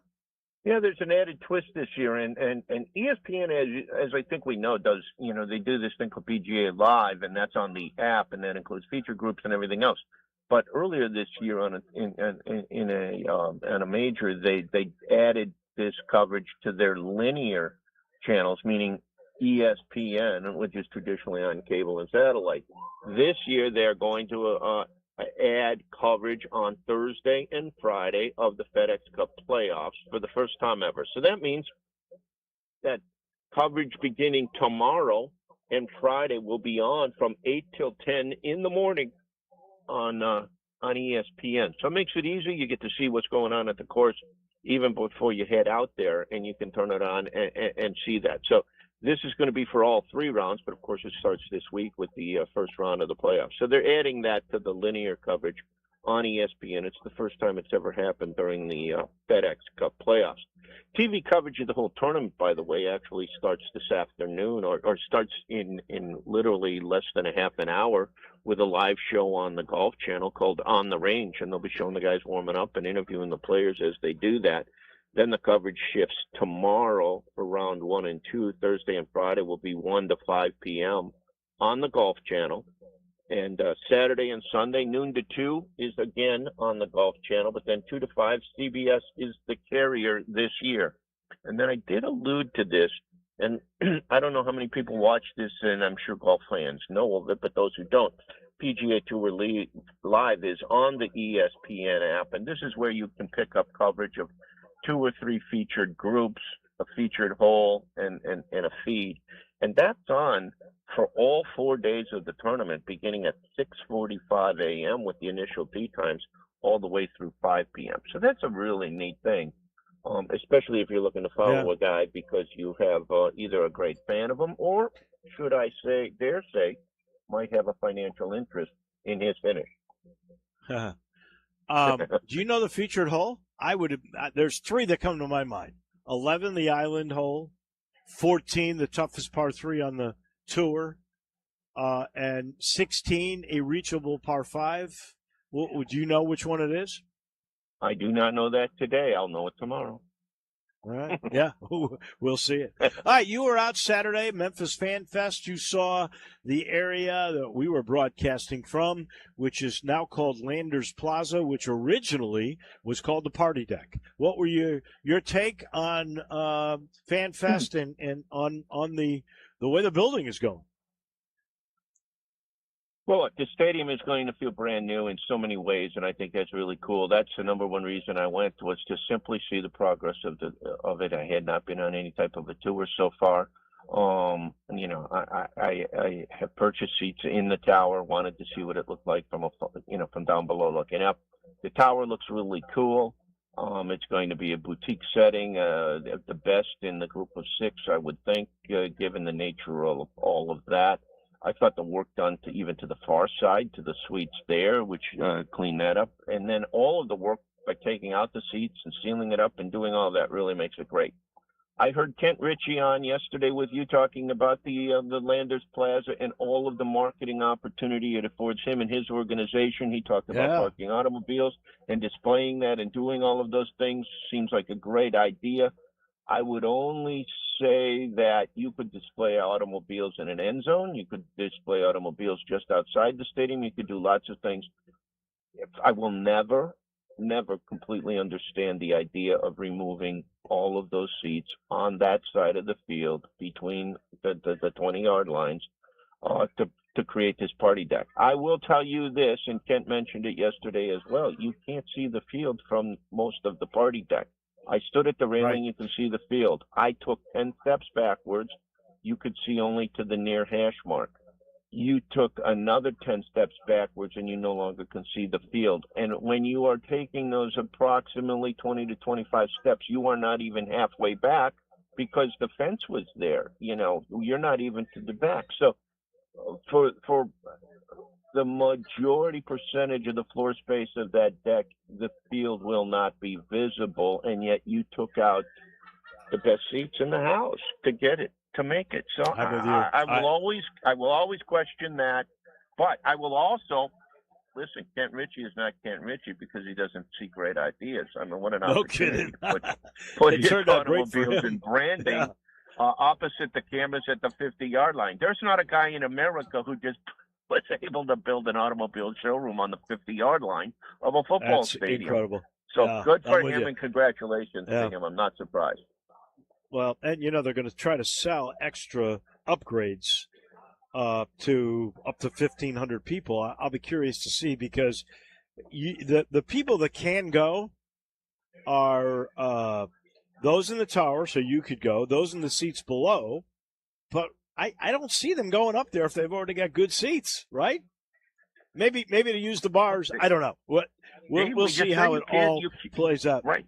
H: Yeah, there's an added twist this year, and ESPN, as I think we know, does, they do this thing called PGA Live, and that's on the app, and that includes feature groups and everything else. But earlier this year on a major, they added this coverage to their linear channels, meaning ESPN, which is traditionally on cable and satellite. This year, they're going to add coverage on Thursday and Friday of the FedEx Cup playoffs for the first time ever. So that means that coverage beginning tomorrow and Friday will be on from 8 till 10 in the morning on ESPN. So it makes it easy. You get to see what's going on at the course even before you head out there, and you can turn it on and see that. So this is going to be for all 3 rounds, but of course it starts this week with the first round of the playoffs. So they're adding that to the linear coverage on ESPN. It's the first time it's ever happened during the FedEx Cup playoffs. TV coverage of the whole tournament, by the way, actually starts this afternoon, or starts in literally less than a half an hour with a live show on the Golf Channel called On the Range, and they'll be showing the guys warming up and interviewing the players as they do that. Then the coverage shifts tomorrow for round 1 and 2. Thursday and Friday will be 1 to 5 p.m. on the Golf Channel. And Saturday and Sunday, noon to 2 is again on the Golf Channel. But then 2 to 5, CBS is the carrier this year. And then I did allude to this, and I don't know how many people watch this, and I'm sure golf fans know of it, but those who don't, PGA Tour Live is on the ESPN app, and this is where you can pick up coverage of 2 or 3 featured groups, a featured hole, and a feed. And that's on for all 4 days of the tournament, beginning at 6:45 a.m. with the initial tee times all the way through 5 p.m. So that's a really neat thing, especially if you're looking to follow a guy because you have either a great fan of him or, should I dare say, might have a financial interest in his finish.
B: Do you know the featured hole? There's 3 that come to my mind. 11, the island hole. 14, the toughest par 3 on the tour. And 16, a reachable par 5. Would you know which one it is?
H: I do not know that today. I'll know it tomorrow.
B: All right. Yeah, we'll see it. All right, you were out Saturday, Memphis Fan Fest. You saw the area that we were broadcasting from, which is now called Landers Plaza, which originally was called the Party Deck. What were your take on Fan Fest and on the way the building is going?
H: Well, look, the stadium is going to feel brand new in so many ways, and I think that's really cool. That's the number one reason I went, was to simply see the progress of it. I had not been on any type of a tour so far. I have purchased seats in the tower, wanted to see what it looked like from down below looking up. The tower looks really cool. It's going to be a boutique setting, the best in the group of 6, I would think, given the nature of all of that. I thought the work done to the far side, to the suites there, which cleaned that up. And then all of the work by taking out the seats and sealing it up and doing all that really makes it great. I heard Kent Ritchie on yesterday with you talking about the Landers Plaza and all of the marketing opportunity it affords him and his organization. He talked about parking automobiles and displaying that and doing all of those things. Seems like a great idea. I would only say that you could display automobiles in an end zone. You could display automobiles just outside the stadium. You could do lots of things. I will never completely understand the idea of removing all of those seats on that side of the field between the 20-yard lines to create this party deck. I will tell you this, and Kent mentioned it yesterday as well, you can't see the field from most of the party deck. I stood at the railing, You can see the field. I took 10 steps backwards, you could see only to the near hash mark. You took another 10 steps backwards and you no longer can see the field. And when you are taking those approximately 20 to 25 steps, you are not even halfway back because the fence was there. You're not even to the back. So for the majority percentage of the floor space of that deck, the field will not be visible, and yet you took out the best seats in the house to get it, to make it. So I will always question that, but I will also listen. Kent Ritchie is not Kent Ritchie because he doesn't see great ideas. I mean, what an opportunity to put his automobiles and branding opposite the cameras at the 50-yard line. There's not a guy in America who just was able to build an automobile showroom on the 50-yard line of a football
B: That's
H: stadium.
B: incredible.
H: So
B: Yeah,
H: good for
B: I'm with
H: him,
B: you.
H: and congratulations
B: Yeah.
H: to him. I'm not surprised.
B: Well, and they're going to try to sell extra upgrades to up to 1,500 people. I'll be curious to see, because the people that can go are those in the tower, so you could go. Those in the seats below, but I don't see them going up there if they've already got good seats, right? Maybe to use the bars. I don't know. We'll see how it all plays out.
H: Right.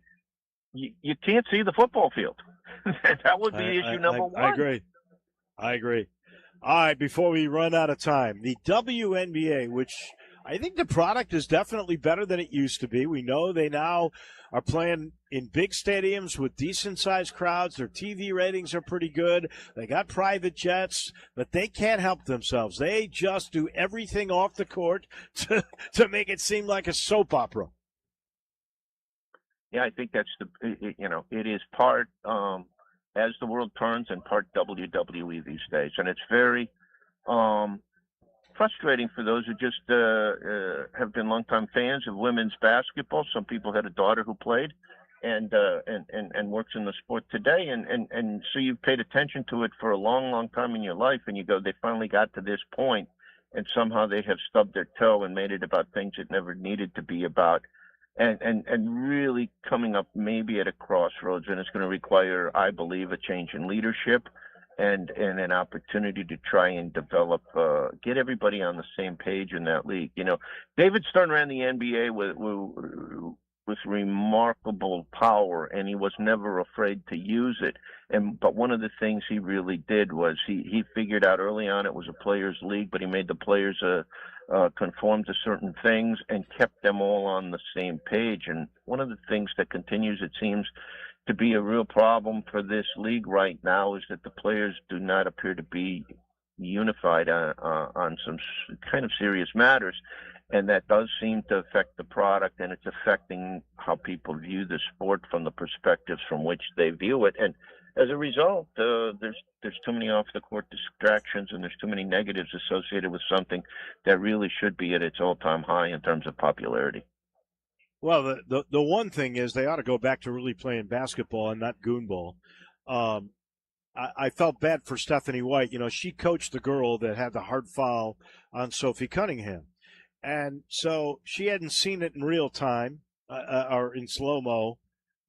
H: You can't see the football field. That would be issue number one.
B: I agree. All right, before we run out of time, the WNBA, which I think the product is definitely better than it used to be. We know they now are playing in big stadiums with decent-sized crowds. Their TV ratings are pretty good. They got private jets, but they can't help themselves. They just do everything off the court to make it seem like a soap opera.
H: Yeah, I think that's it is part As the World Turns and part WWE these days. And it's very frustrating for those who just have been longtime fans of women's basketball. Some people had a daughter who played and works in the sport today. And so you've paid attention to it for a long, long time in your life, and you go, they finally got to this point, and somehow they have stubbed their toe and made it about things it never needed to be about. And really coming up maybe at a crossroads, and it's going to require, I believe, a change in leadership and an opportunity to try and develop, get everybody on the same page in that league. David Stern ran the NBA with remarkable power, and he was never afraid to use it. But one of the things he really did was he figured out early on it was a players' league, but he made the players conform to certain things and kept them all on the same page. And one of the things that continues, it seems, to be a real problem for this league right now is that the players do not appear to be unified on some kind of serious matters. And that does seem to affect the product, and it's affecting how people view the sport from the perspectives from which they view it. And as a result, there's too many off-the-court distractions, and there's too many negatives associated with something that really should be at its all-time high in terms of popularity.
B: Well, the one thing is they ought to go back to really playing basketball and not goonball. I felt bad for Stephanie White. She coached the girl that had the hard foul on Sophie Cunningham. And so she hadn't seen it in real time or in slow-mo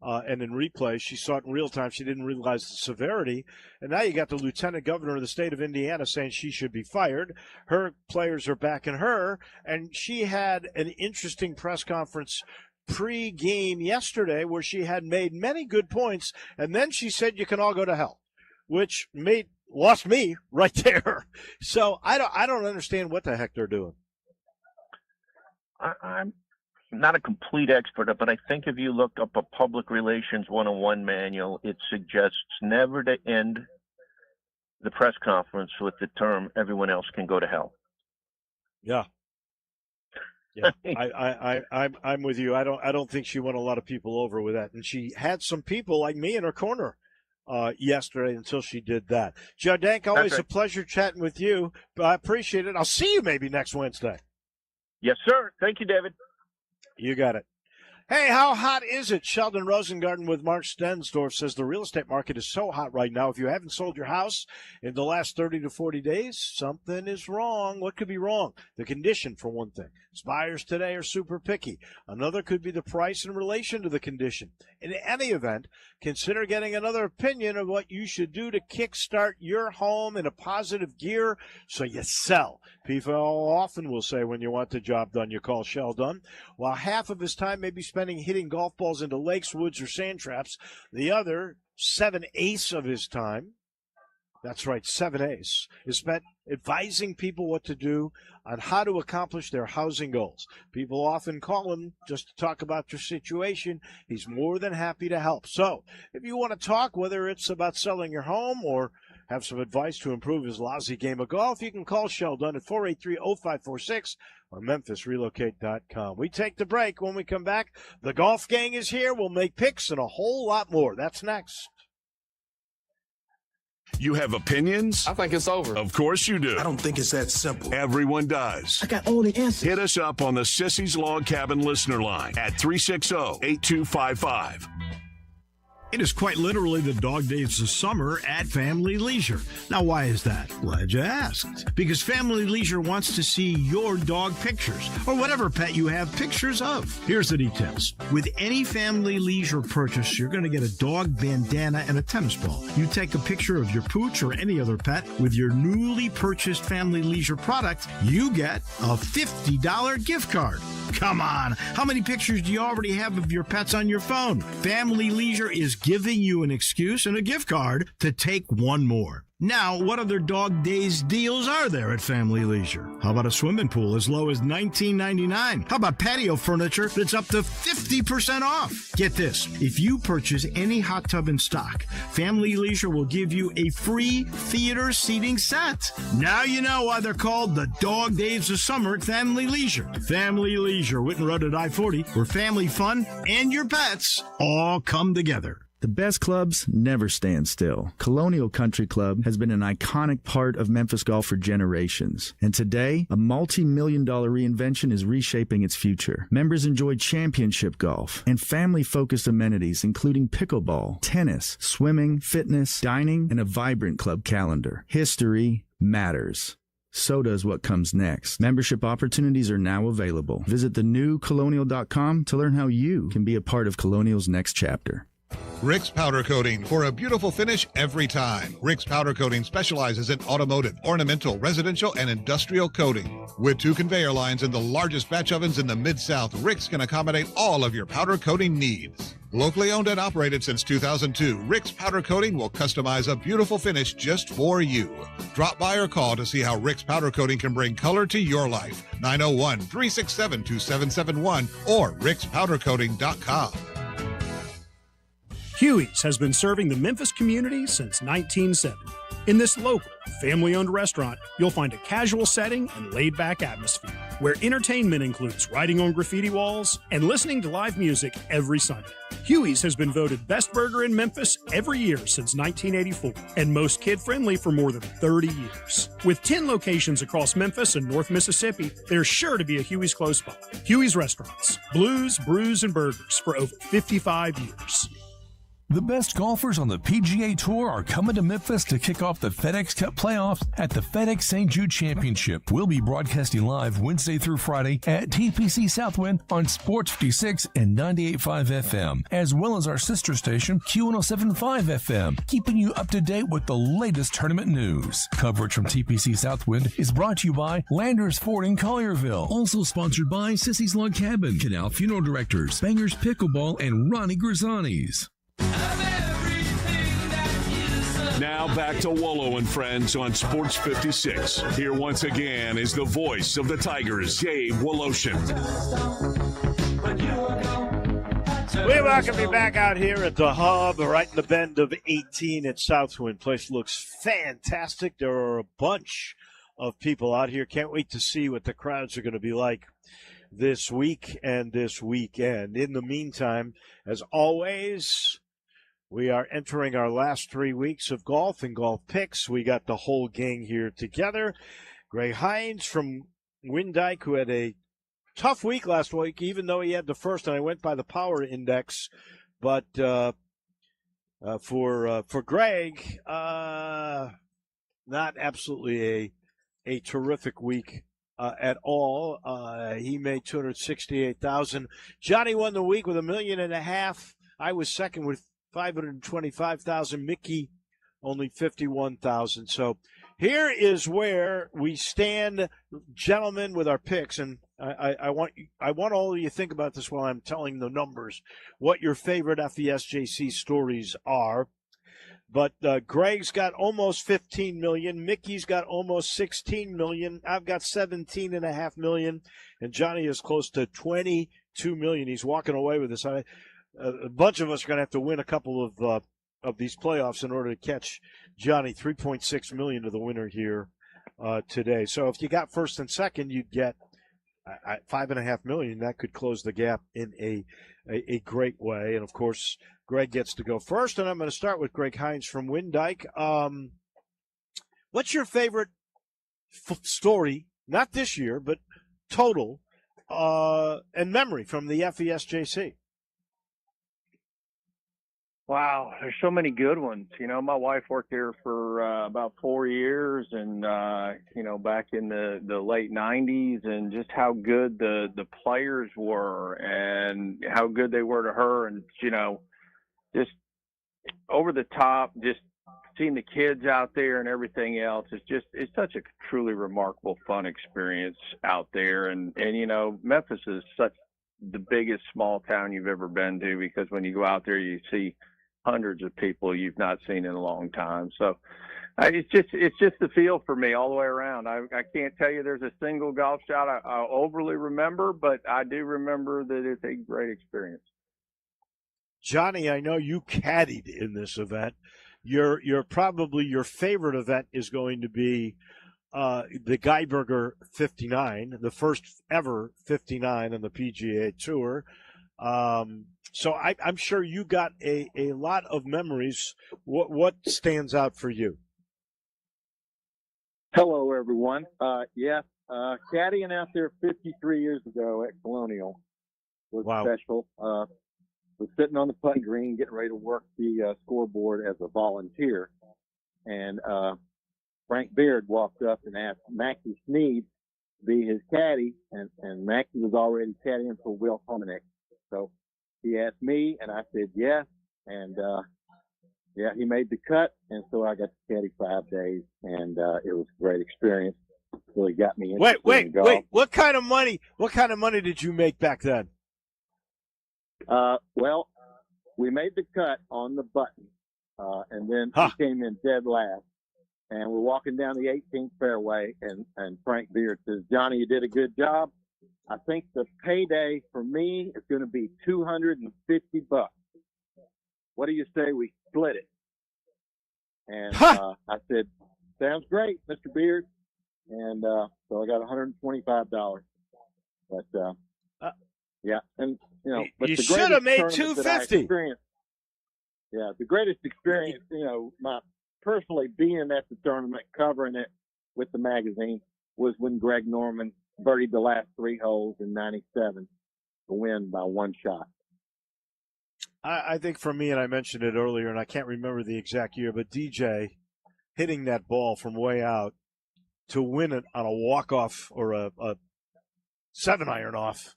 B: and in replay. She saw it in real time. She didn't realize the severity. And now you got the lieutenant governor of the state of Indiana saying she should be fired. Her players are backing her. And she had an interesting press conference pre-game yesterday where she had made many good points. And then she said, you can all go to hell, which lost me right there. So I don't understand what the heck they're doing.
H: I'm not a complete expert, but I think if you look up a public relations 101 manual, it suggests never to end the press conference with the term "everyone else can go to hell."
B: Yeah. I'm with you. I don't think she won a lot of people over with that, and she had some people like me in her corner yesterday until she did that. Joe Dank, always a pleasure chatting with you. I appreciate it. I'll see you maybe next Wednesday.
H: Yes, sir. Thank you, David.
B: You got it. Hey, how hot is it? Sheldon Rosengarten with Mark Stensdorf says the real estate market is so hot right now. If you haven't sold your house in the last 30 to 40 days, something is wrong. What could be wrong? The condition, for one thing. Buyers today are super picky. Another could be the price in relation to the condition. In any event, consider getting another opinion of what you should do to kickstart your home in a positive gear so you sell. People often will say when you want the job done, you call Sheldon. While half of his time may be spending hitting golf balls into lakes, woods, or sand traps, the other 7/8 of his time, that's right, 7/8, is spent advising people what to do on how to accomplish their housing goals. People often call him just to talk about your situation. He's more than happy to help. So if you want to talk, whether it's about selling your home or have some advice to improve his lousy game of golf, you can call Sheldon at 483-0546 or MemphisRelocate.com. We take the break. When we come back, the golf gang is here. We'll make picks and a whole lot more. That's next.
A: You have opinions?
I: I think it's over.
A: Of course you do.
J: I don't think it's that simple.
A: Everyone does.
J: I got all the answers.
A: Hit us up on the Sissy's Log Cabin listener line at 360-8255.
K: It is quite literally the dog days of summer at Family Leisure. Now, why is that? Glad you asked. Because Family Leisure wants to see your dog pictures, or whatever pet you have pictures of. Here's the details. With any Family Leisure purchase, you're going to get a dog bandana and a tennis ball. You take a picture of your pooch or any other pet with your newly purchased Family Leisure product, you get a $50 gift card. Come on, how many pictures do you already have of your pets on your phone? Family Leisure is giving you an excuse and a gift card to take one more. Now, what other dog days deals are there at Family Leisure? How about a swimming pool as low as $19.99? How about patio furniture that's up to 50% off? Get this, if you purchase any hot tub in stock, Family Leisure will give you a free theater seating set. Now you know why they're called the dog days of summer at Family Leisure. Family Leisure, Whitten Road at I-40, where family fun and your pets all come together.
L: The best clubs never stand still. Colonial Country Club has been an iconic part of Memphis golf for generations. And today, a multi-million-dollar reinvention is reshaping its future. Members enjoy championship golf and family-focused amenities, including pickleball, tennis, swimming, fitness, dining, and a vibrant club calendar. History matters. So does what comes next. Membership opportunities are now available. Visit thenewcolonial.com to learn how you can be a part of Colonial's next chapter.
M: Rick's Powder Coating for a beautiful finish every time. Rick's Powder Coating specializes in automotive, ornamental, residential, and industrial coating. With 2 conveyor lines and the largest batch ovens in the Mid-South, Rick's can accommodate all of your powder coating needs. Locally owned and operated since 2002, Rick's Powder Coating will customize a beautiful finish just for you. Drop by or call to see how Rick's Powder Coating can bring color to your life. 901-367-2771 or rickspowdercoating.com.
N: Huey's has been serving the Memphis community since 1970. In this local, family-owned restaurant, you'll find a casual setting and laid-back atmosphere, where entertainment includes writing on graffiti walls and listening to live music every Sunday. Huey's has been voted best burger in Memphis every year since 1984, and most kid-friendly for more than 30 years. With 10 locations across Memphis and North Mississippi, there's sure to be a Huey's close by. Huey's Restaurants, blues, brews, and burgers for over 55 years.
F: The best golfers on the PGA Tour are coming to Memphis to kick off the FedEx Cup playoffs at the FedEx St. Jude Championship. We'll be broadcasting live Wednesday through Friday at TPC Southwind on Sports 56 and 98.5 FM, as well as our sister station, Q1075 FM, keeping you up to date with the latest tournament news. Coverage from TPC Southwind is brought to you by Landers Ford in Collierville. Also sponsored by Sissy's Log Cabin, Canal Funeral Directors, Bangers Pickleball, and Ronnie Grisani's.
A: Now back to Wolo and Friends on Sports 56. Here once again is the voice of the Tigers, Dave Woloshin.
B: We welcome you back out here at the Hub, right in the bend of 18 at Southwind. Place looks fantastic. There are a bunch of people out here. Can't wait to see what the crowds are going to be like this week and this weekend. In the meantime, as always, we are entering our last 3 weeks of golf and golf picks. We got the whole gang here together. Greg Hines from Windike, who had a tough week last week, even though he had the first, and I went by the power index. But for Greg, not absolutely a terrific week at all. He made $268,000. Johnny won the week with $1.5 million. I was second with $525,000. Mickey only $51,000. So here is where we stand, gentlemen, with our picks. And I want all of you to think about this while I'm telling the numbers, what your favorite FESJC stories are. But Greg's got almost $15 million. Mickey's got almost $16 million. I've got $17.5 million. And Johnny is close to $22 million. He's walking away with this. A bunch of us are going to have to win a couple of these playoffs in order to catch Johnny. $3.6 million to the winner here today. So if you got first and second, you'd get $5.5 million. That could close the gap in a great way. And of course, Greg gets to go first, and I'm going to start with Greg Hines from Windike. What's your favorite story? Not this year, but total and memory from the FESJC.
H: Wow, there's so many good ones. You know, my wife worked here for about 4 years, and you know, back in the late '90s, and just how good the players were, and how good they were to her, and you know, just over the top, just seeing the kids out there and everything else. It's such a truly remarkable, fun experience out there, and you know, Memphis is such the biggest small town you've ever been to, because when you go out there, you see hundreds of people you've not seen in a long time. So it's just the feel for me all the way around. I can't tell you there's a single golf shot I overly remember, but I do remember that it's a great experience.
B: Johnny, I know you caddied in this event. Your probably your favorite event is going to be the Geiberger 59, the first ever 59 on the PGA Tour. So I'm sure you got a lot of memories. What stands out for you?
I: Hello, everyone. Caddying out there 53 years ago at Colonial was special. Was sitting on the putting green, getting ready to work the scoreboard as a volunteer, and Frank Beard walked up and asked Mackie Sneed to be his caddy, and Mackie was already caddying for Will Hominick. So he asked me, and I said yes, and he made the cut, and so I got to caddy 5 days, and it was a great experience. Really got me into
B: Wait! What kind of money? What kind of money did you make back then?
I: Well, we made the cut on the button, and then he came in dead last. And we're walking down the 18th fairway, and Frank Beard says, "Johnny, you did a good job. I think the payday for me is going to be $250. What do you say we split it?" And I said, "Sounds great, Mr. Beard." And so I got $125. But yeah, and you know, but
B: you
I: the
B: should have made
I: $250. Yeah, the greatest experience, you know, my personally being at the tournament, covering it with the magazine, was when Greg Norman birdied the last 3 holes in '97 to win by 1 shot.
B: I think for me, and I mentioned it earlier, and I can't remember the exact year, but DJ hitting that ball from way out to win it on a walk-off or a 7-iron off,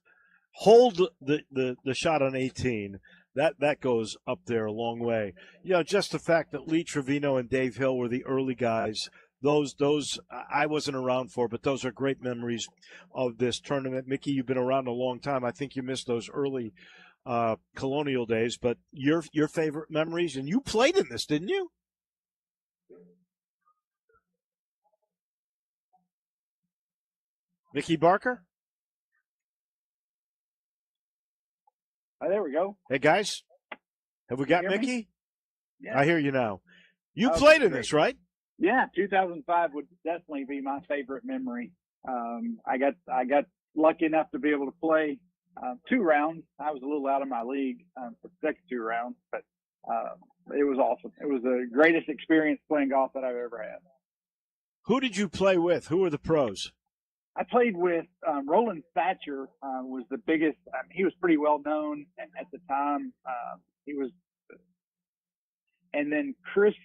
B: hold the shot on 18, that goes up there a long way. You know, just the fact that Lee Trevino and Dave Hill were the early guys, those I wasn't around for, but those are great memories of this tournament. Mickey, you've been around a long time. I think you missed those early Colonial days, but your favorite memories, and you played in this, didn't you? Mickey Barker?
J: There we go.
B: Hey, guys. Have we got
J: Can you hear
B: Mickey?
J: me? Yeah.
B: I hear you now. You played in this, right?
J: Yeah, 2005 would definitely be my favorite memory. I got lucky enough to be able to play 2 rounds. I was a little out of my league for the second 2 rounds, but it was awesome. It was the greatest experience playing golf that I've ever had.
B: Who did you play with? Who were the pros?
J: I played with Roland Thatcher, was the biggest. He was pretty well known at the time. He was, and then Chris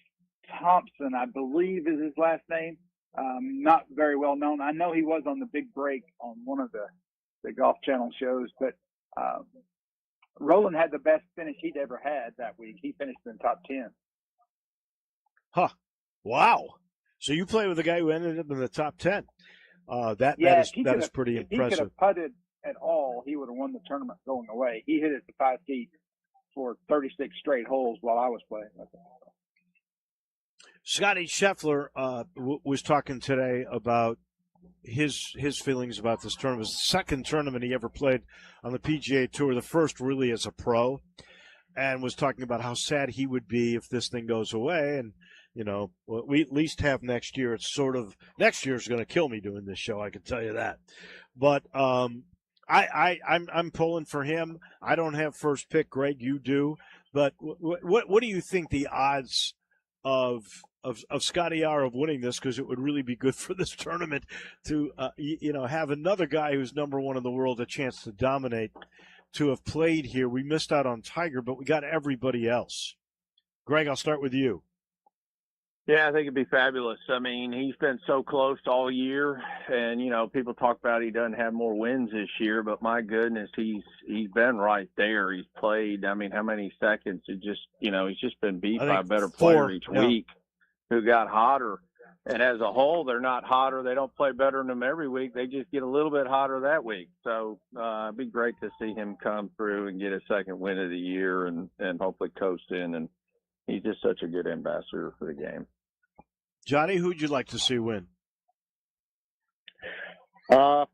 J: Thompson, I believe is his last name. Not very well known. I know he was on the Big Break on one of the Golf Channel shows, but Roland had the best finish he'd ever had that week. He finished in the top 10.
B: Huh. Wow. So you play with a guy who ended up in the top 10. That is pretty impressive. If he could have putted
J: at all, he would have won the tournament going away. He hit it to 5 feet for 36 straight holes while I was playing with him.
B: Scotty Scheffler was talking today about his feelings about this tournament. It was the second tournament he ever played on the PGA Tour, the first really as a pro, and was talking about how sad he would be if this thing goes away. And you know, we at least have next year. It's sort of next year's going to kill me doing this show. I can tell you that. But I'm pulling for him. I don't have first pick, Greg. You do. But what do you think the odds of Scotty R of winning this, because it would really be good for this tournament to have another guy who's number one in the world a chance to dominate, to have played here. We missed out on Tiger, but we got everybody else. Greg, I'll start with you.
H: Yeah, I think it'd be fabulous. I mean, he's been so close all year, and people talk about he doesn't have more wins this year, but my goodness, he's been right there. He's played. I mean, how many seconds? He's just been beat by a better player each week, who got hotter. And as a whole, they're not hotter. They don't play better than them every week. They just get a little bit hotter that week. So it'd be great to see him come through and get a second win of the year and hopefully coast in. And he's just such a good ambassador for the game.
B: Johnny, who'd you like to see win?
I: I'd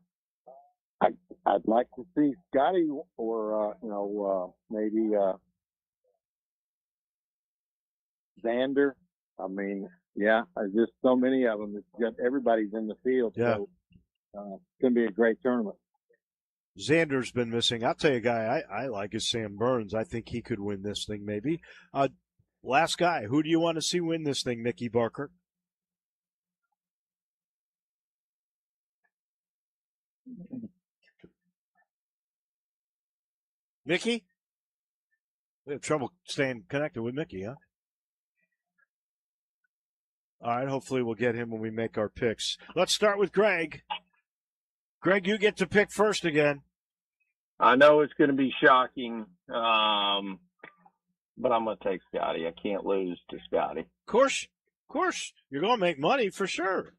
I: like to see Scotty or maybe Xander. I mean, yeah, there's just so many of them. It's just everybody's in the field, so it's going to be a great tournament.
B: Xander's been missing. I'll tell you a guy I like is Sam Burns. I think he could win this thing maybe. Last guy, who do you want to see win this thing, Mickey Barker? Mickey? We have trouble staying connected with Mickey, huh? All right, hopefully we'll get him when we make our picks. Let's start with Greg. Greg, you get to pick first again.
H: I know it's going to be shocking, but I'm going to take Scotty. I can't lose to Scotty.
B: Of course. You're going to make money for sure.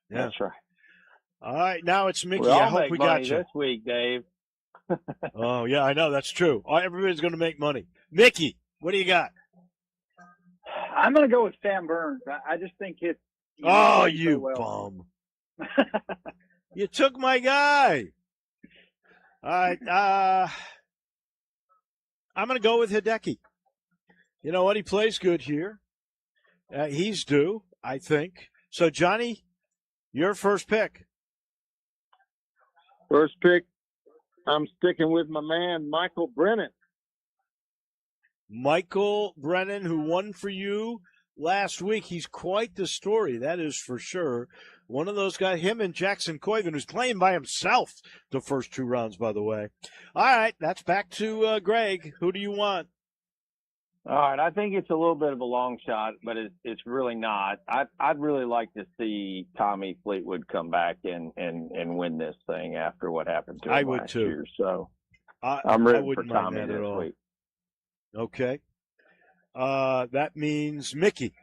B: Yeah.
H: That's right.
B: All right, now it's Mickey.
H: I
B: hope we got you
H: this week, Dave.
B: Oh, yeah, I know. That's true. Everybody's going to make money. Mickey, what do you got?
J: I'm going to go with Sam Burns. I just think it's.
B: You bum. You took my guy. All right. I'm going to go with Hideki. You know what? He plays good here. He's due, I think. So, Johnny, your first pick.
I: First pick, I'm sticking with my man, Michael Brennan.
B: Michael Brennan, who won for you last week. He's quite the story, that is for sure. One of those guys, him and Jackson Coyven, who's playing by himself the first two rounds, by the way. All right, that's back to Greg. Who do you want?
H: All right, I think it's a little bit of a long shot, but it's really not. I'd really like to see Tommy Fleetwood come back and win this thing after what happened to him last year. So I'm rooting for Tommy this week.
B: Okay. That means Mickey.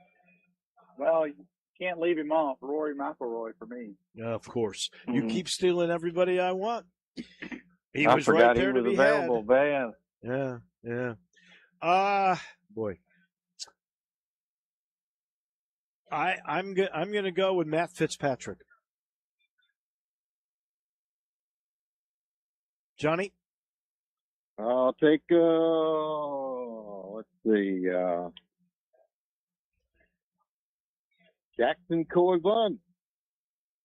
J: Well, you can't leave him off. Rory McIlroy for me.
B: Yeah, of course. Mm-hmm. You keep stealing everybody I want. He
H: I
B: was
H: forgot
B: right there
H: he was
B: to be
H: available,
B: had.
H: man.
B: Yeah. Boy. I'm going to go with Matt Fitzpatrick. Johnny?
I: I'll take, let's see, Jackson Coyven.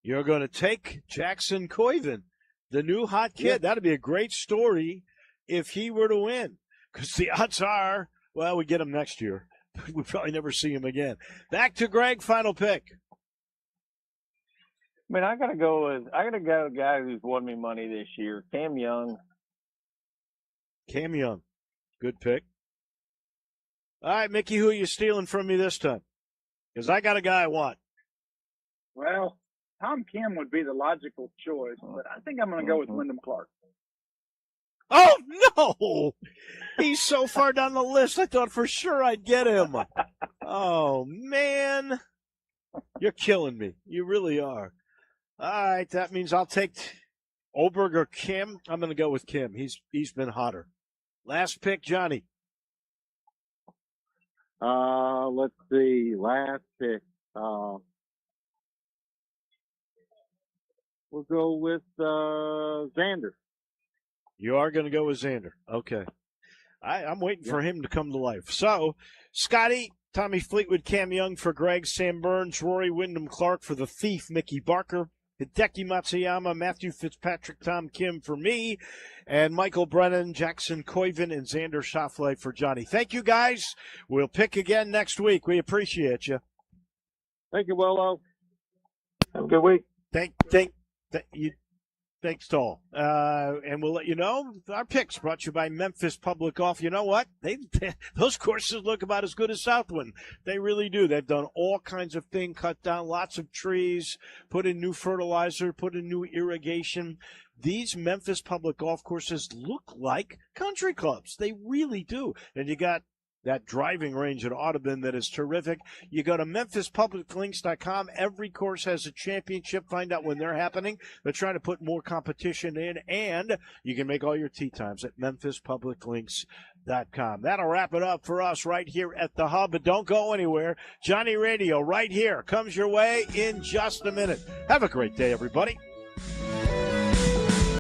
B: You're going to take Jackson Coyven, the new hot kid. Yeah. That'd be a great story if he were to win. Because the odds are, well, we get him next year. We probably never see him again. Back to Greg, final pick.
H: I mean, I gotta go with a guy who's won me money this year, Cam Young.
B: Cam Young, good pick. All right, Mickey, who are you stealing from me this time? Because I got a guy I want.
J: Well, Tom Kim would be the logical choice, but I think I'm going to go with Wyndham Clark.
B: Oh, no! He's so far down the list, I thought for sure I'd get him. Oh, man. You're killing me. You really are. All right, that means I'll take Oberg or Kim. I'm going to go with Kim. He's been hotter. Last pick, Johnny.
I: Let's see. Last pick. We'll go with Xander.
B: You are going to go with Xander. Okay. I'm waiting for him to come to life. So, Scotty, Tommy Fleetwood, Cam Young for Greg, Sam Burns, Rory Wyndham Clark for the Thief, Mickey Barker, Hideki Matsuyama, Matthew Fitzpatrick, Tom Kim for me, and Michael Brennan, Jackson Coyven, and Xander Schauffele for Johnny. Thank you, guys. We'll pick again next week. We appreciate you.
I: Thank you, Wolo.
H: Have a good week.
B: Thanks, Toll. And we'll let you know our picks brought to you by Memphis Public Golf. You know what? Those courses look about as good as Southwind. They really do. They've done all kinds of things, cut down lots of trees, put in new fertilizer, put in new irrigation. These Memphis Public Golf courses look like country clubs. They really do. And you got that driving range at Audubon that is terrific. You go to MemphisPublicLinks.com. Every course has a championship. Find out when they're happening. They're trying to put more competition in, and you can make all your tee times at MemphisPublicLinks.com. That'll wrap it up for us right here at the Hub, but don't go anywhere. Johnny Radio right here comes your way in just a minute. Have a great day, everybody.